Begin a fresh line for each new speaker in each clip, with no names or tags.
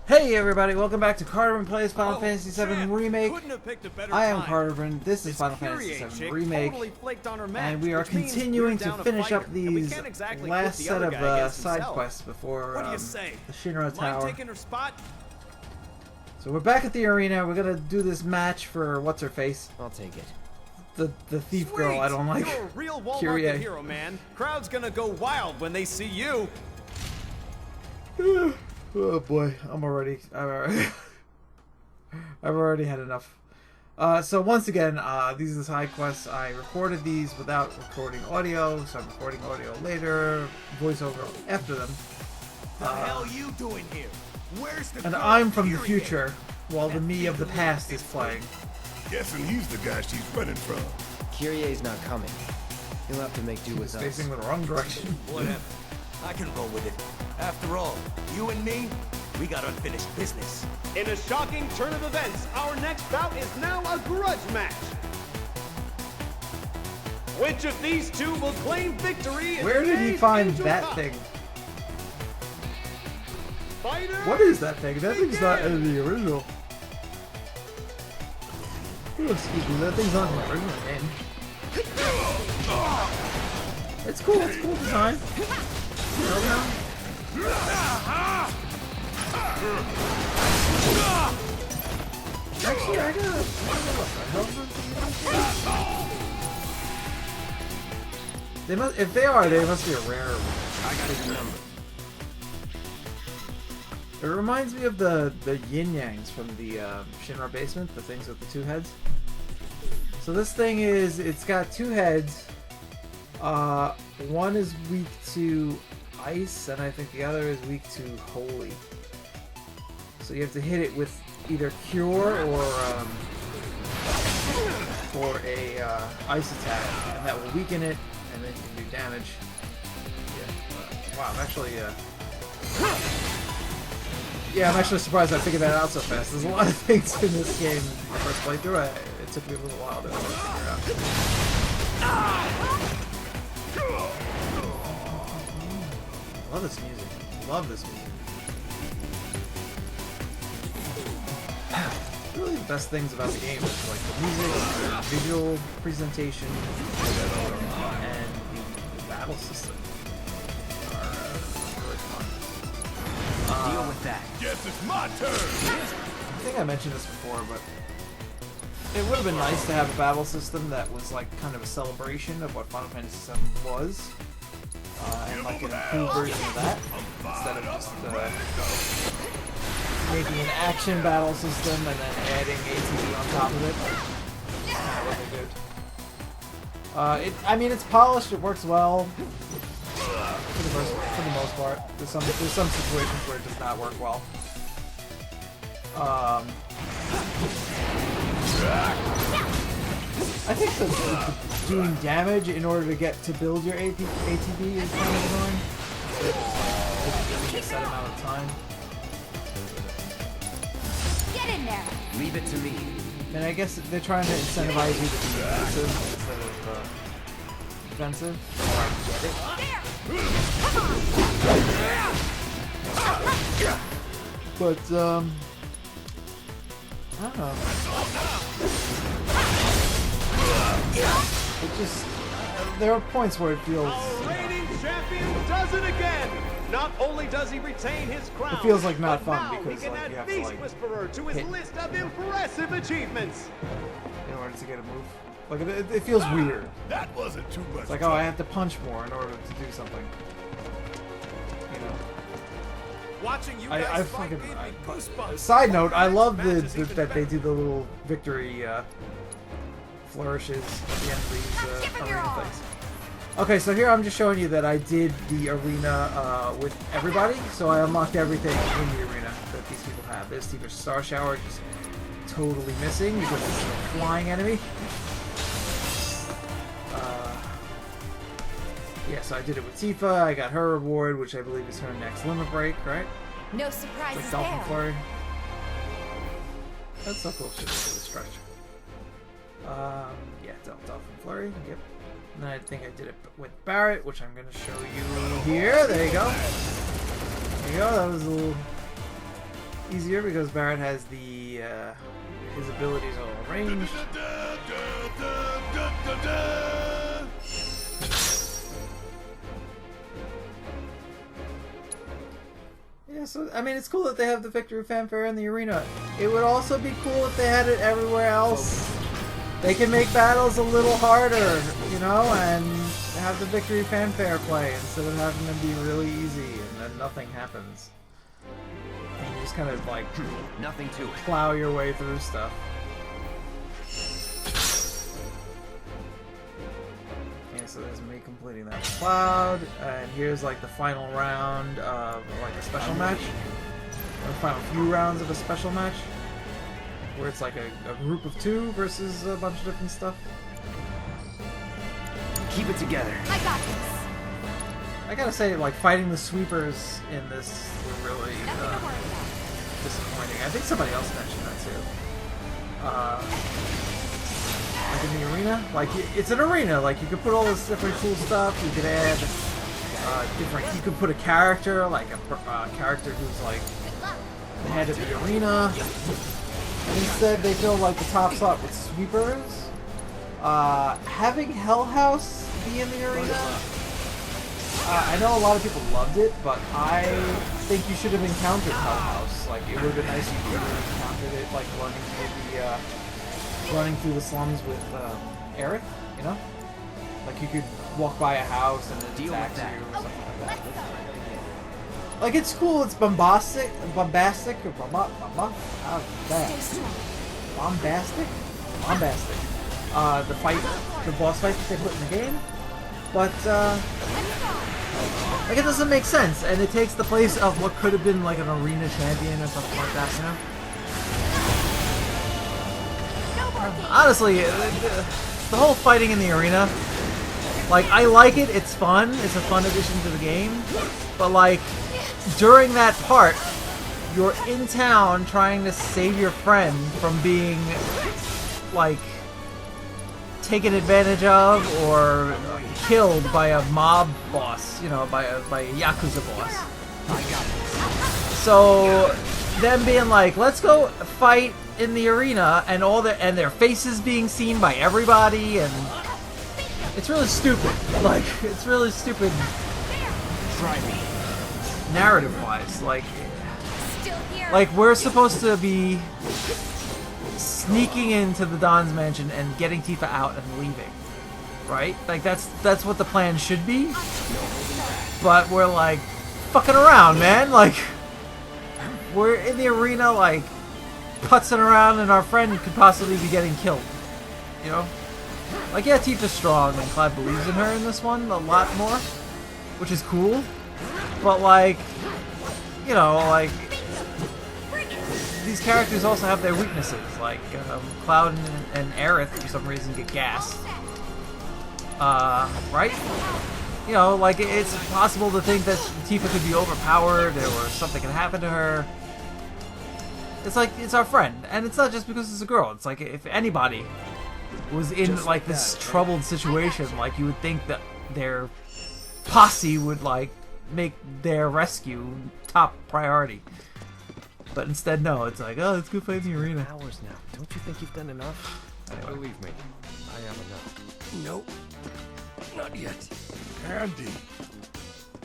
Hey everybody, welcome back to Carnabrin Plays Final Fantasy VII Remake. I am Carnabrin, this is Final Fantasy VII Remake, and we are continuing to finish up these last set of side quests before the Shinra Tower. So we're back at the arena, we're gonna do this match for what's-her-face.
I'll take it.
The thief girl I don't like.
You're a real
KYRIE.
hero, man. Crowd's gonna go wild when they see you.
Oh boy, I've already had enough. So once again, these are the side quests. I recorded these without recording audio, so I'm recording audio later, voiceover after them.
The hell you doing here? Where's the
And I'm from the future, while the me of the past is playing.
Guessing he's the guy she's running from.
KYRIE's not coming. He'll have to make do with us.
Facing the wrong direction.
Whatever. I can roll with it. After all, you and me, we got unfinished business.
In a shocking turn of events, our next bout is now a grudge match. Which of these two will claim victory?
Where did he find that thing?
Fighter,
What is that thing? That thing's not in the original. Oh, excuse me, that thing's not in the original game. It's cool design. Actually, I gotta They must, if they are, they must be a rare.
I got his number.
It reminds me of the yin-yangs from the Shinra basement, the things with the two heads. So this thing is, it's got two heads. One is weak to ice, and I think the other is weak to holy. So you have to hit it with either cure or a ice attack, and that will weaken it, and then you can do damage. Yeah. Wow, I'm actually yeah, I'm actually surprised I figured that out so fast. There's a lot of things in this game. My first playthrough, it took me a little while to figure out. Love this music. Love this music. Really, the best things about the game is like the music, the visual presentation, and the battle system are really fun.
Deal with that.
Guess it's my turn.
I think I mentioned this before, but it would have been nice to have a battle system that was like kind of a celebration of what Final Fantasy VII was. And like an improved version of that, instead of just making an action battle system and then adding ATV on top of it. That's kind of what they did. I mean, it's polished, it works well for the most part. There's some situations where it does not work well. I think the doing damage in order to get to build your ATV is kind of annoying. So just a set amount of time.
Get in there.
Leave it to me.
And I guess they're trying to incentivize you to be aggressive instead of defensive. But I don't know. It just, there are points where it feels,
reigning champion does it again. Not only does he retain his crown,
it feels like not
but
fun
now
because
he can
like you
add
have to
Beast
like
Whisperer to his
hit
list of impressive achievements.
in order to get a move. Like it feels weird.
That wasn't too much.
It's like, oh, I have to punch more in order to do something. You know.
Watching you
I
guys
fucking.
fight gave me goosebumps.
Side note: I love that they do the little victory flourishes at the end of these arena things. Okay, so here I'm just showing you that I did the arena with everybody, so I unlocked everything in the arena that these people have. There's Tifa's Star Shower just totally missing because it's a flying enemy. Yeah, so I did it with Tifa. I got her reward, which I believe is her next limit break, right?
No surprises
Like Dolphin
there.
Flurry. That's so cool. Shit, it's a stretch. Yeah, Dolphin Flurry. Yep. And I think I did it with Barret, which I'm going to show you here. There you go. There you go. That was a little easier because Barrett has the his abilities all ranged. Yeah, so I mean, it's cool that they have the victory fanfare in the arena. It would also be cool if they had it everywhere else. They can make battles a little harder, you know, and have the victory fanfare play instead of having them be really easy and then nothing happens. And you just kind of like
Nothing to it.
plow your way through stuff. Okay, so there's me completing that cloud, and here's like the final round of like a special match. Or the final few rounds of a special match. Where it's like a group of 2 versus a bunch of different stuff.
Keep it together.
I got this.
I gotta say, like, fighting the sweepers in this were really
Nothing to worry about.
disappointing. I think somebody else mentioned that too. Like in the arena, like it's an arena. Like you could put all this different cool stuff. You could add different. You could put a character, like a character who's like
Good luck.
the head of the arena. And instead, they filled like the top slot with sweepers. Having Hell House be in the arena. I know a lot of people loved it, but I think you should have encountered Hell House. Like it would have been nice if you could have encountered it, like running through the slums with Aerith. You know, like you could walk by a house and it attacks you or something like that.
Let's go.
Like it's cool. It's bombastic, or bombastic.
Stay strong.
Bombastic. The fight, the boss fight that they put in the game, but like it doesn't make sense, and it takes the place of what could have been like an arena champion or something like that, you know? Honestly, the whole fighting in the arena, like I like it. It's fun. It's a fun addition to the game, but like during that part, you're in town trying to save your friend from being like taken advantage of or killed by a mob boss, you know, by a Yakuza boss. So them being like, let's go fight in the arena, and their faces being seen by everybody, and it's really stupid. Like it's really stupid.
Try me.
Narrative-wise, like
Still here.
we're supposed to be sneaking into the Don's mansion and getting Tifa out and leaving, right? Like that's what the plan should be. But we're like fucking around, man. Like we're in the arena, like putzing around, and our friend could possibly be getting killed. You know, like yeah, Tifa's strong, and Cloud believes in her in this one a lot more, which is cool. But like, you know, like these characters also have their weaknesses. Like Cloud and Aerith for some reason get gassed. Right? You know, like it's possible to think that Tifa could be overpowered or something can happen to her. It's like it's our friend, and it's not just because it's a girl. It's like if anybody was in like this troubled situation, like you would think that their posse would like make their rescue top priority. But instead, no. It's like, oh, let's go fight in the arena.
Hours now. Don't you think you've done enough? Believe me, I have enough.
Nope. Not yet. Andy.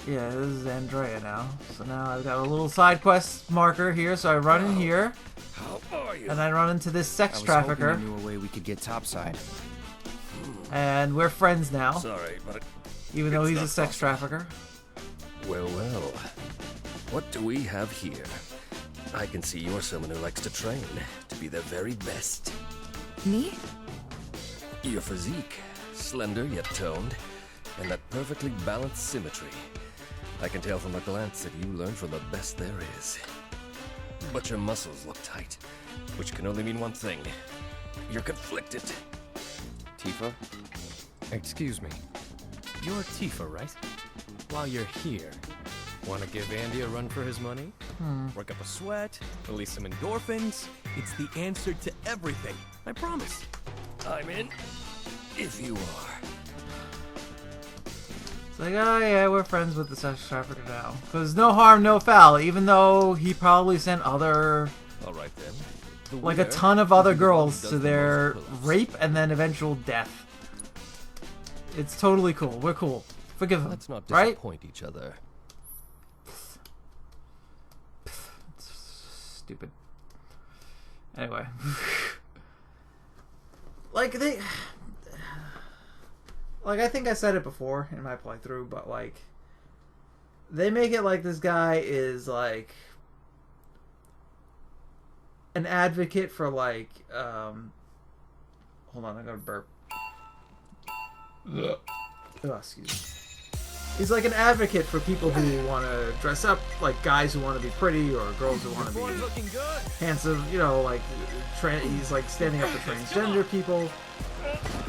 Yeah, this is Andrea now. So now I've got a little side quest marker here. So I run in here,
How are you?
and I run into this sex
I was
trafficker,
hoping you knew a way we could get topside.
and we're friends now.
Sorry, but
Even though
it's
he's a
not
sex trafficker.
Well, well. What do we have here? I can see you're someone who likes to train, to be the very best.
Me?
Your physique, slender yet toned, and that perfectly balanced symmetry. I can tell from a glance that you learned from the best there is. But your muscles look tight, which can only mean one thing. You're conflicted.
Tifa? Excuse me. You're Tifa, right? While you're here, want to give Andy a run for his money?
Work up a sweat, release some endorphins. It's the answer to everything. I promise.
I'm in, if you are.
It's like, oh yeah, we're friends with the sex trafficker now. Because no harm, no foul, even though he probably sent other...
Alright then.
like a ton of other girls to their rape and then eventual death. It's totally cool. We're cool. Forgive him.
Let's not
right?
disappoint each other.
Stupid. Anyway. Like, they... Like, I think I said it before in my playthrough, but, like... They make it like this guy is, like... an advocate for, like, hold on, I'm gonna burp. Oh, excuse me. He's like an advocate for people who want to dress up, like guys who want to be pretty or girls who want to be handsome, you know, like, he's like standing up for transgender people.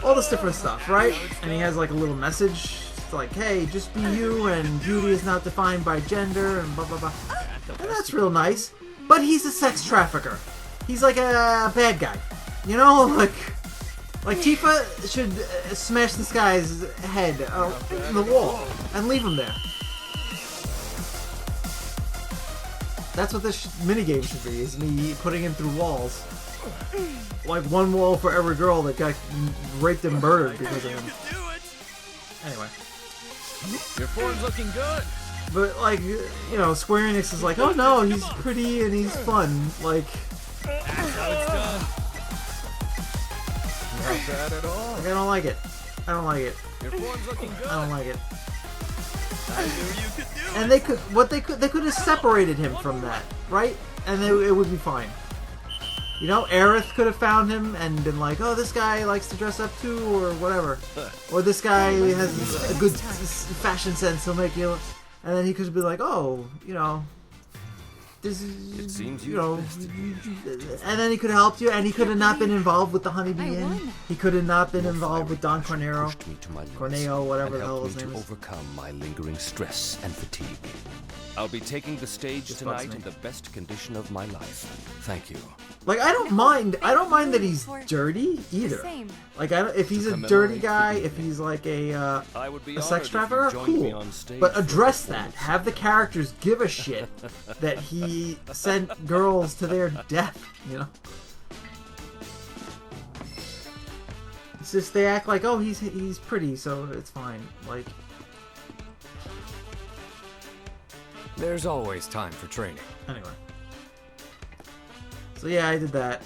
All this different stuff, right? And he has like a little message. It's like, hey, just be you, and beauty is not defined by gender, and blah, blah, blah. And that's real nice. But he's a sex trafficker. He's like a bad guy. You know, like Tifa should smash this guy's head in the wall and leave him there. That's what this minigame should be, is me putting him through walls. Like one wall for every girl that got raped and murdered because of him. Anyway.
Your form's looking good.
But, like, you know, Square Enix is like, oh no, he's pretty and he's fun. Like...
That's how it's done. Not bad at all.
Like, I don't like it. I don't like it.
Your form's looking good.
I don't like it.
I knew you could do
And they could have separated him from that, right? And it would be fine. You know, Aerith could have found him and been like, oh, this guy likes to dress up too, or whatever. Or this guy has a good fashion sense, he'll make you... And then he could be like, oh, you know... This is,
It seems
you know, and then he could have helped you, and he could have not been involved with the Honeybee Inn. He could have not been involved with Don Cornero, Corneo, whatever the hell his name is.
Overcome my lingering stress and fatigue. I'll be taking the stage tonight in the best condition of my life. Thank you.
Like, I don't mind that he's dirty either. Like, if he's a dirty guy, if he's like a sex trafficker, cool. But address that. Have the characters give a shit that he sent girls to their death, you know? It's just they act like, oh, he's pretty, so it's fine. Like...
There's always time for training.
Anyway. So yeah, I did that.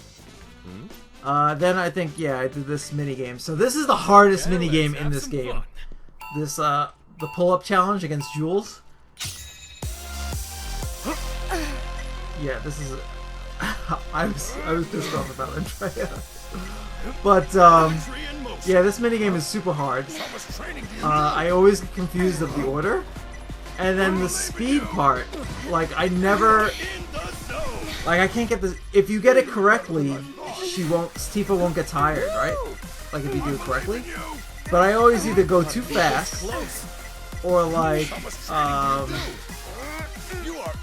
Then I think, yeah, I did this minigame. So this is the hardest minigame in this game. This, the pull-up challenge against Jules. Yeah, this is... I was pissed off about Andrea. But, yeah, this minigame is super hard. I always get confused of the order. And then the speed part, like, I never... Like, I can't get this... If you get it correctly, Tifa won't get tired, right? Like, if you do it correctly. But I always either go too fast, or, like,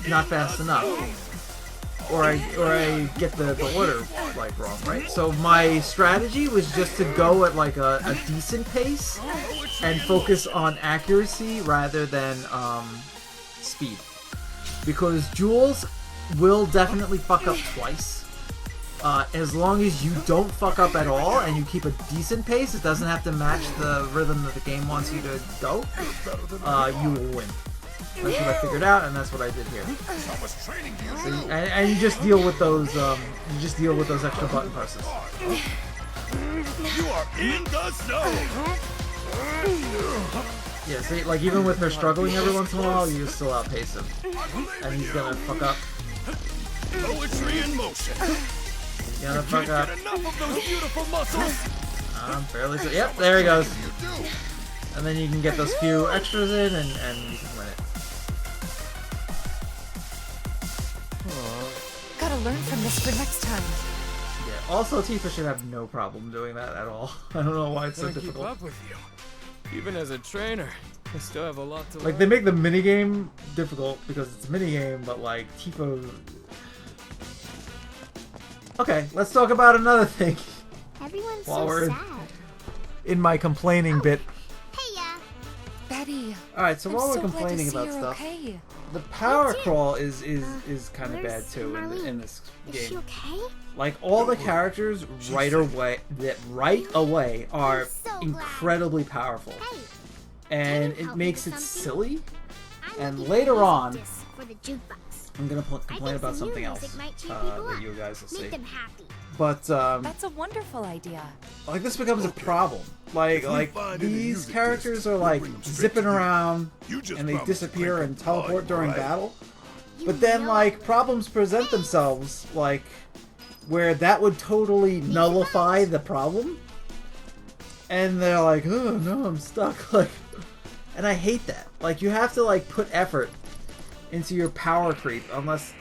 not fast enough. Or I get the order, like, wrong, right? So my strategy was just to go at, like, a decent pace and focus on accuracy rather than speed. Because Jules will definitely fuck up twice. As long as you don't fuck up at all and you keep a decent pace, it doesn't have to match the rhythm that the game wants you to go, you will win. That's what I figured out, and that's what I did here. So and you just deal with those extra button presses.
You are in the zone.
Yeah, see, like, even with her struggling every once in a while, you still outpace him. And he's gonna fuck up.
Poetry in motion.
He's gonna fuck up.
Enough of those beautiful muscles.
I'm fairly sure. Yep, there he goes. And then you can get those few extras in, and you can win it.
Gotta learn from this for next time.
Yeah. Also, Tifa should have no problem doing that at all. I don't know why it's so difficult.
Keep up with you. Even as a trainer, I still have a lot to learn.
Like, they make the minigame difficult because it's a minigame, but, like, Tifa... Okay, let's talk about another thing.
Everyone's
While
so
we're
sad.
in my complaining bit.
Hey, yeah. Eddie.
All right, so
I'm
while we're
so glad to
complaining
see
about
you're
stuff,
okay.
the power crawl is kind of bad
where's
too in
Marlene?
this
Is she
game.
okay?
Like all the characters right away are incredibly powerful,
Hey,
and
can you
it
help
makes
me
it
with something?
silly.
I'm
And
looking
later
for
on,
music discs for the jukebox.
I'm gonna
I
complain
think
about
some new
something
music
else
might cheer people
that
up.
you guys will see.
Make them happy.
But
That's a wonderful idea.
like this becomes a problem. Like
find any
these
music
characters
discs,
are
we'll
like
bring them straight
zipping
to you.
around
You just
and they
promise to
disappear
drink
and
them
teleport
all,
during
right?
battle.
You
But then
know
like problems present themselves like where that would totally nullify the problem. And they're like, "Oh no, I'm stuck." Like, and I hate that. Like you have to like put effort into your power creep unless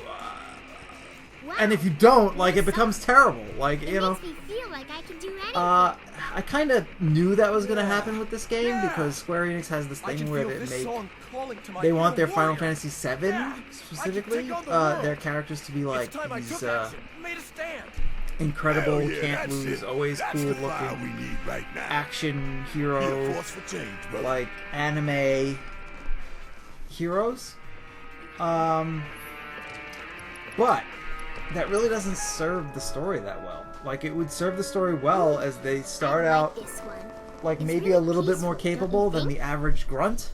Wow.
and if you don't, like it becomes terrible. Like,
It
you know,
makes me feel like I can do anything.
I kind of knew that was going to happen with this game because Square Enix has this thing where they want their Final Fantasy VII specifically, their characters to be like these incredible,
Hell yeah,
can't
that's
lose,
it.
always
That's
cool
the fire
looking
we need right now.
action
Be a
hero,
force for change, brother.
like anime heroes. But that really doesn't serve the story that well. Like it would serve the story well as they start
I like
out
this one.
like
It's
maybe
really
a little bit more
peaceful, don't you
capable than
think?
the average grunt.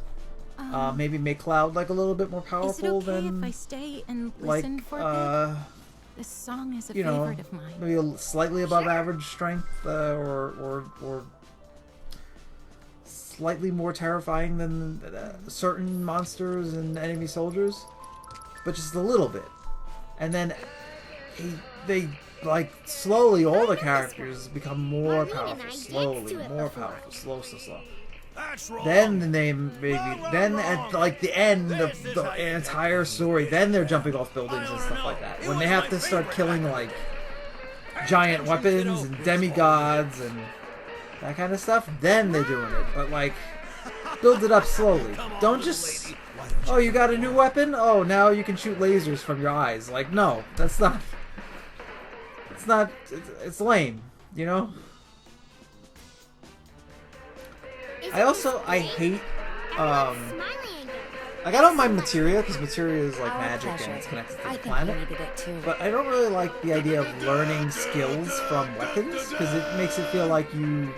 Maybe make Cloud like a little bit more
Is it
powerful
okay if
than
I stay and
like
listen for a bit? This song is a
you know,
favorite of mine.
maybe slightly above average strength or slightly more terrifying than certain monsters and enemy soldiers, but just a little bit. And then they like slowly all the characters become more
Marlene and I
powerful,
danced
slowly
to it
more
before.
powerful, slow.
That's wrong.
Then the name maybe then at like the end of the entire story, then they're jumping off buildings and stuff like that. When they have to start killing like giant weapons and demigods and that kind of stuff, then they're doing it. But like build it up slowly. Don't just oh, you got a new weapon? Oh, now you can shoot lasers from your eyes. Like no, that's not it's lame, you know? I hate
Everyone's smiling again.
like I don't mind materia because materia is like
Our
magic
pleasure.
and it's connected to
I
the
think
planet.
we needed it too.
But I don't really like the idea of learning skills from weapons because it makes it feel like you.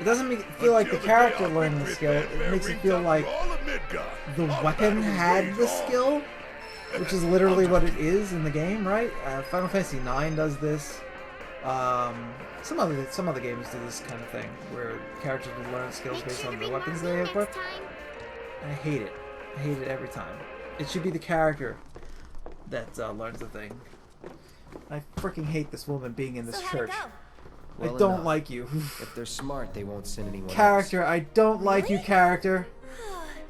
It doesn't feel like the character learning the skill. It makes it feel like the weapon had the skill, which is literally what it is in the game, right? Final Fantasy IX does this. Some other games do this kind of thing where characters will learn skills
Make
based
sure
on
to
the
bring
weapons they
Marlene
equip.
next time.
And I hate it. I hate it every time. It should be the character that learns the thing. I freaking hate this woman being in this church. I
Well
don't
enough.
like you.
If they're smart, they won't send anyone
Character, I don't like you, character.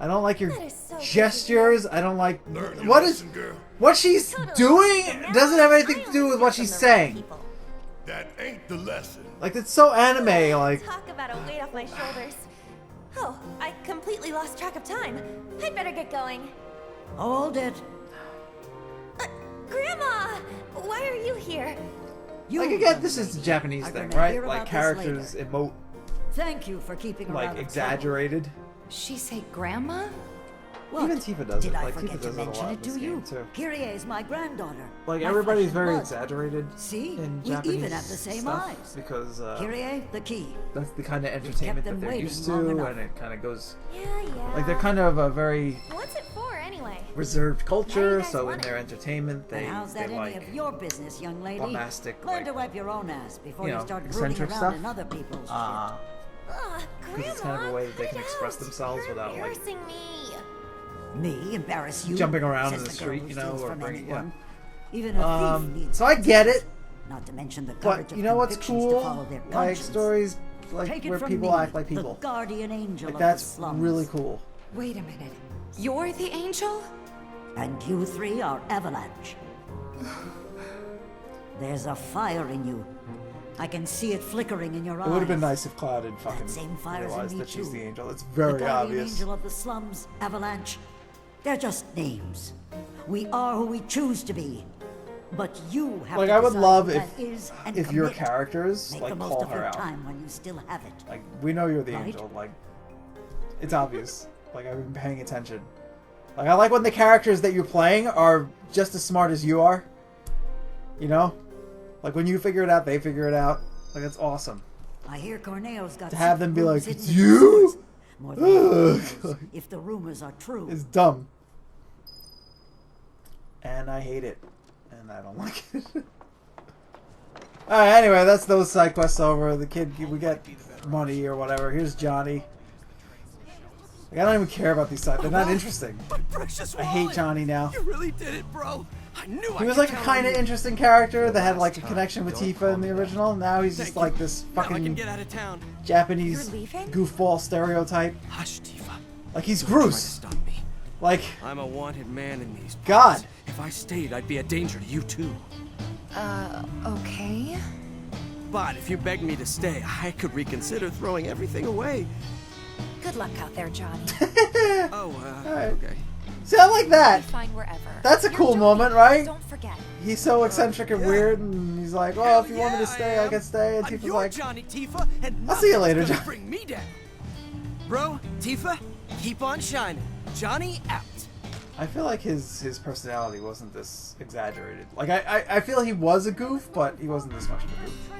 I don't like your
That is so
gestures. I don't like
Learn your
what is
lesson, girl.
what she's doing doesn't have anything to do with what she's saying.
That ain't the lesson.
Like it's so anime. Like
Talk about a weight off my shoulders. Oh, I completely lost track of time. I'd better get going.
Hold it.
Grandma! Why are you here?
You,
like again, this is a Japanese
are
thing,
gonna
right?
hear
Like
about this
characters
later.
emote
Thank you for keeping her out
like
of
exaggerated.
She say grandma?
What?
Even Tifa does
Did
it.
I
Like
forget
Tifa
to
does it a
mention
lot in
it
this
to
game
you?
too.
KYRIE is my granddaughter.
Like
my
everybody's
flesh and
very
blood.
exaggerated
See,
in
we
Japanese
even have the same
stuff
eyes.
because
KYRIE, the key.
that's the kind of entertainment that
them
they're
waiting
used to,
long enough.
and it kind of goes
Yeah.
like they're kind of a very
What's it for, anyway?
reserved culture.
guys
So
want
in
it?
their entertainment,
And
they
how's that any
like
of your business, young lady?
bombastic,
Learn
like,
to wipe your own ass before
you
you
know,
start brooding
eccentric
around
stuff.
in other people's
Ugh,
Because
Grandma!
it's kind of a way that they
cut
can
it
express
out.
themselves
You're
without like
embarrassing me.
shit. Me embarrass you?
jumping around
Says
in the
girl
street,
who
you know,
steals
or
from
bringing
anyone. Even a thief needs
So I get it,
not to mention the
but
courage of
you know what's
convictions to
cool?
follow their
Like
conscience.
stories like
Take it
where
from
people
me,
act like people.
The guardian angel
Like
of
that's
the slums.
really cool.
Wait a minute. You're the angel?
And you three are Avalanche. There's a fire in you. I can see it flickering in your eyes.
It would have been nice if Cloud had fucking
That same fire's in
realized
me
that she's
too.
the angel. It's
The
very
guardian
obvious.
angel of the slums, Avalanche. They're just names. We are who we choose to be. But you have
Like
to
I would
decide
love
who
if
that is and
your
commit.
characters
Make
like
the most
call
of
her
your
out.
time when you still have it.
Like we know you're the
Right?
angel. Like It's obvious. Like, I've been paying attention. Like, I like when the characters that you're playing are just as smart as you are. You know? Like, when you figure it out, they figure it out. Like, that's awesome.
I hear Corneo's got
To have them be like,
secret
it's
rooms hidden in the
you?
sewers. More than anyone knows, if the rumors are true.
It's dumb. And I hate it. And I don't like it. Alright, anyway, that's those side quests over. The kid, we get money or whatever. Here's Johnny. Like, I don't even care about these sides. They're not interesting. I hate Johnny now.
You really did it, bro. I knew
He was like a kind of interesting character that had like a connection with Tifa in the original. Now he's just like this fucking
get out of town.
Japanese
You're leaving?
goofball stereotype.
Hush, Tifa.
Like he's
Don't try to
Bruce.
stop me.
Like,
I'm a wanted man in these
God.
parts. If I stayed, I'd be a danger to you too.
Okay.
But if you begged me to stay, I could reconsider throwing everything away.
Good luck out there, Johnny.
Alright.
Okay.
See, I like that.
Fine wherever.
That's a
You're
cool
Johnny.
moment, right?
Don't forget.
He's so eccentric and weird, and he's like, "Oh, if you want me to stay, I can stay." And
I'm
Tifa's
your
like,
Johnny, Tifa, and
"I'll see you later,
nothing's gonna
Johnny."
bring me down. Bro, Tifa, keep on shining. Johnny out.
I feel like his personality wasn't this exaggerated. Like, I feel he was a goof, but he wasn't this much of a goof.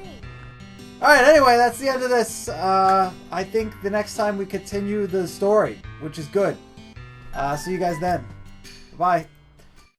Alright, anyway, that's the end of this. I think the next time we continue the story, which is good. See you guys then. Bye.